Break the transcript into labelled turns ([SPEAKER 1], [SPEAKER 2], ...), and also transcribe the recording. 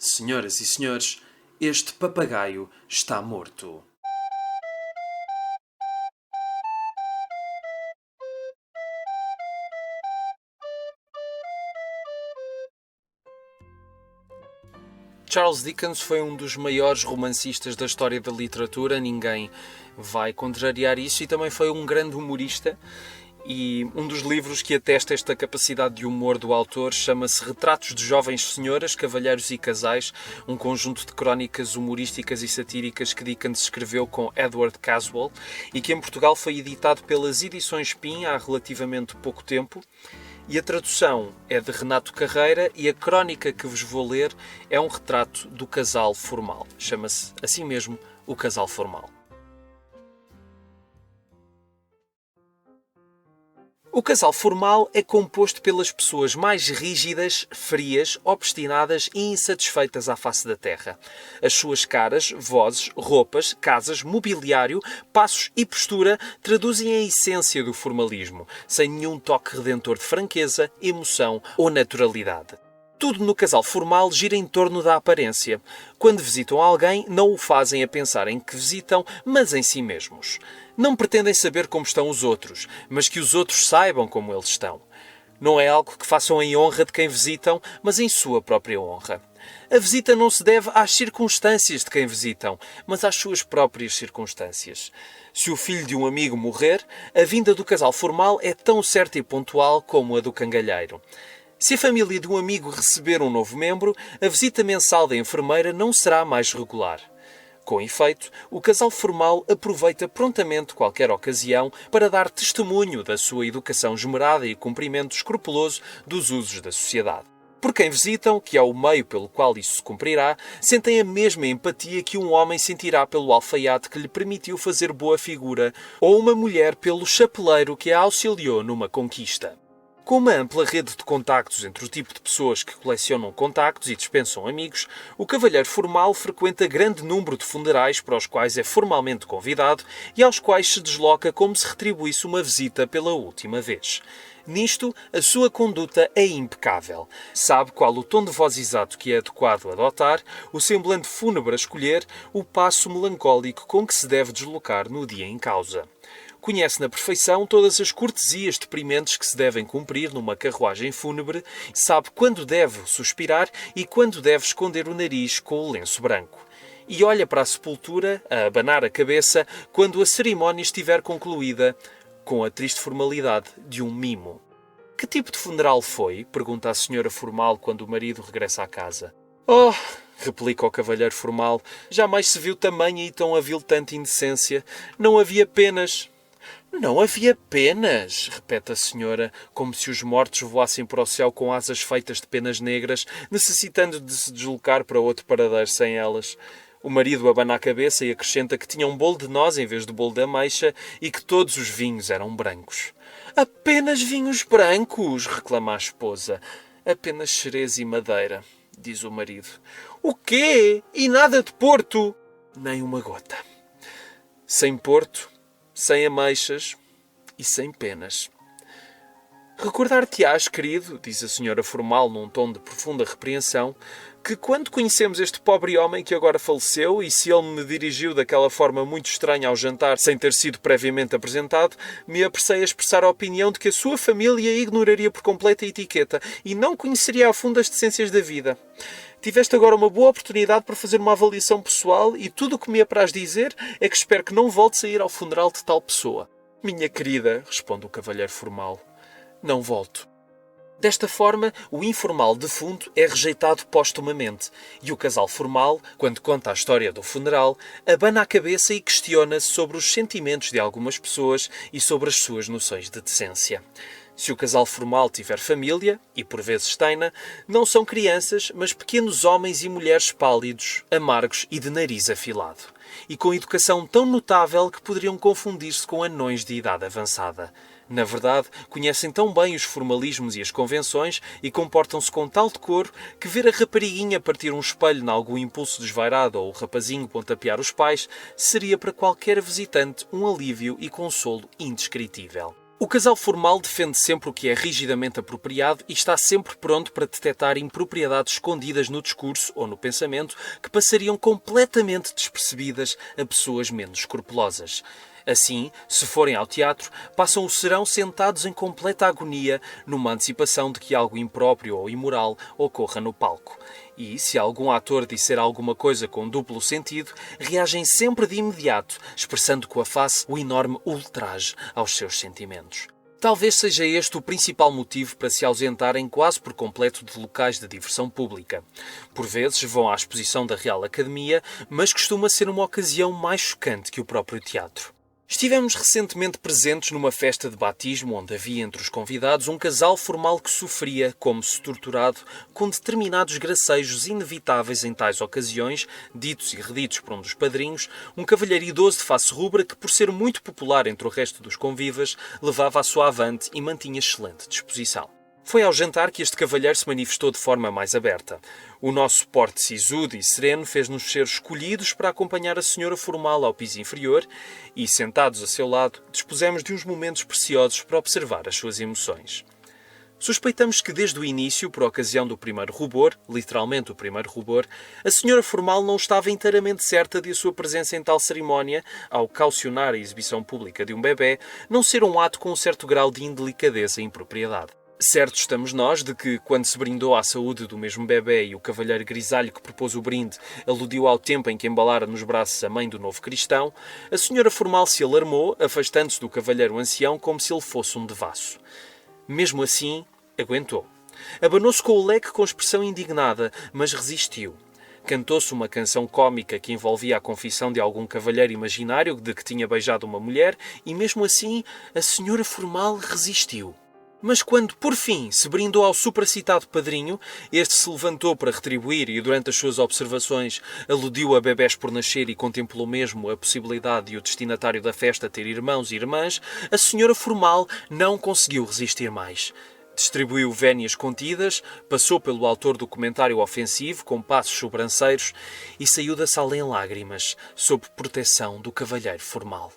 [SPEAKER 1] Senhoras e senhores, este papagaio está morto. Charles Dickens foi um dos maiores romancistas da história da literatura, ninguém vai contrariar isso, e também foi um grande humorista. E um dos livros que atesta esta capacidade de humor do autor chama-se Retratos de Jovens Senhoras, Cavalheiros e Casais, um conjunto de crónicas humorísticas e satíricas que Dickens escreveu com Edward Caswell e que em Portugal foi editado pelas Edições Pin há relativamente pouco tempo. E a tradução é de Renato Carreira e a crónica que vos vou ler é um retrato do casal formal. Chama-se assim mesmo O Casal Formal. O casal formal é composto pelas pessoas mais rígidas, frias, obstinadas e insatisfeitas à face da Terra. As suas caras, vozes, roupas, casas, mobiliário, passos e postura traduzem a essência do formalismo, sem nenhum toque redentor de franqueza, emoção ou naturalidade. Tudo no casal formal gira em torno da aparência. Quando visitam alguém, não o fazem a pensar em que visitam, mas em si mesmos. Não pretendem saber como estão os outros, mas que os outros saibam como eles estão. Não é algo que façam em honra de quem visitam, mas em sua própria honra. A visita não se deve às circunstâncias de quem visitam, mas às suas próprias circunstâncias. Se o filho de um amigo morrer, a vinda do casal formal é tão certa e pontual como a do cangalheiro. Se a família de um amigo receber um novo membro, a visita mensal da enfermeira não será mais regular. Com efeito, o casal formal aproveita prontamente qualquer ocasião para dar testemunho da sua educação esmerada e cumprimento escrupuloso dos usos da sociedade. Por quem visitam, que é o meio pelo qual isso se cumprirá, sentem a mesma empatia que um homem sentirá pelo alfaiate que lhe permitiu fazer boa figura, ou uma mulher pelo chapeleiro que a auxiliou numa conquista. Com uma ampla rede de contactos entre o tipo de pessoas que colecionam contactos e dispensam amigos, o cavalheiro formal frequenta grande número de funerais para os quais é formalmente convidado e aos quais se desloca como se retribuísse uma visita pela última vez. Nisto, a sua conduta é impecável. Sabe qual o tom de voz exato que é adequado adotar, o semblante fúnebre a escolher, o passo melancólico com que se deve deslocar no dia em causa. Conhece na perfeição todas as cortesias deprimentes que se devem cumprir numa carruagem fúnebre, sabe quando deve suspirar e quando deve esconder o nariz com o lenço branco. E olha para a sepultura, a abanar a cabeça, quando a cerimónia estiver concluída, com a triste formalidade de um mimo. Que tipo de funeral foi? Pergunta a senhora formal quando o marido regressa à casa. Oh, replica o cavalheiro formal, jamais se viu tamanha e tão aviltante indecência. Não havia penas. Não havia penas, repete a senhora, como se os mortos voassem para o céu com asas feitas de penas negras, necessitando de se deslocar para outro paradeiro sem elas. O marido abana a cabeça e acrescenta que tinha um bolo de noz em vez do bolo de ameixa e que todos os vinhos eram brancos. Apenas vinhos brancos, reclama a esposa. Apenas xerez e madeira, diz o marido. O quê? E nada de Porto? Nem uma gota. Sem Porto, sem ameixas e sem penas. Recordar-te-ás, querido, diz a senhora formal num tom de profunda repreensão, que quando conhecemos este pobre homem que agora faleceu e se ele me dirigiu daquela forma muito estranha ao jantar sem ter sido previamente apresentado, me apressei a expressar a opinião de que a sua família ignoraria por completo a etiqueta e não conheceria a fundo as decências da vida. Tiveste agora uma boa oportunidade para fazer uma avaliação pessoal e tudo o que me apraz dizer é que espero que não voltes a ir ao funeral de tal pessoa. Minha querida, responde o cavalheiro formal, não volto. Desta forma, o informal defunto é rejeitado póstumamente e o casal formal, quando conta a história do funeral, abana a cabeça e questiona-se sobre os sentimentos de algumas pessoas e sobre as suas noções de decência. Se o casal formal tiver família, e por vezes tem-na, não são crianças, mas pequenos homens e mulheres pálidos, amargos e de nariz afilado, e com educação tão notável que poderiam confundir-se com anões de idade avançada. Na verdade, conhecem tão bem os formalismos e as convenções e comportam-se com tal decoro que ver a rapariguinha partir um espelho em algum impulso desvairado ou o rapazinho pontapear os pais seria para qualquer visitante um alívio e consolo indescritível. O casal formal defende sempre o que é rigidamente apropriado e está sempre pronto para detectar impropriedades escondidas no discurso ou no pensamento que passariam completamente despercebidas a pessoas menos escrupulosas. Assim, se forem ao teatro, passam o serão sentados em completa agonia, numa antecipação de que algo impróprio ou imoral ocorra no palco. E, se algum ator disser alguma coisa com duplo sentido, reagem sempre de imediato, expressando com a face o enorme ultraje aos seus sentimentos. Talvez seja este o principal motivo para se ausentarem quase por completo de locais de diversão pública. Por vezes vão à exposição da Real Academia, mas costuma ser uma ocasião mais chocante que o próprio teatro. Estivemos recentemente presentes numa festa de batismo onde havia entre os convidados um casal formal que sofria, como se torturado, com determinados gracejos inevitáveis em tais ocasiões, ditos e reditos por um dos padrinhos, um cavalheiro idoso de face rubra que, por ser muito popular entre o resto dos convivas, levava a sua avante e mantinha excelente disposição. Foi ao jantar que este cavalheiro se manifestou de forma mais aberta. O nosso porte sisudo e sereno fez-nos ser escolhidos para acompanhar a senhora formal ao piso inferior e, sentados a seu lado, dispusemos de uns momentos preciosos para observar as suas emoções. Suspeitamos que desde o início, por ocasião do primeiro rubor, literalmente o primeiro rubor, a senhora formal não estava inteiramente certa de a sua presença em tal cerimónia, ao caucionar a exibição pública de um bebê, não ser um ato com um certo grau de indelicadeza e impropriedade. Certo estamos nós de que, quando se brindou à saúde do mesmo bebê e o cavalheiro grisalho que propôs o brinde aludiu ao tempo em que embalara nos braços a mãe do novo cristão, a senhora formal se alarmou, afastando-se do cavalheiro ancião como se ele fosse um devasso. Mesmo assim, aguentou. Abanou-se com o leque com expressão indignada, mas resistiu. Cantou-se uma canção cômica que envolvia a confissão de algum cavalheiro imaginário de que tinha beijado uma mulher e, mesmo assim, a senhora formal resistiu. Mas quando, por fim, se brindou ao supracitado padrinho, este se levantou para retribuir e, durante as suas observações, aludiu a bebés por nascer e contemplou mesmo a possibilidade de o destinatário da festa ter irmãos e irmãs, a senhora formal não conseguiu resistir mais. Distribuiu vénias contidas, passou pelo autor do comentário ofensivo com passos sobranceiros e saiu da sala em lágrimas, sob proteção do cavalheiro formal.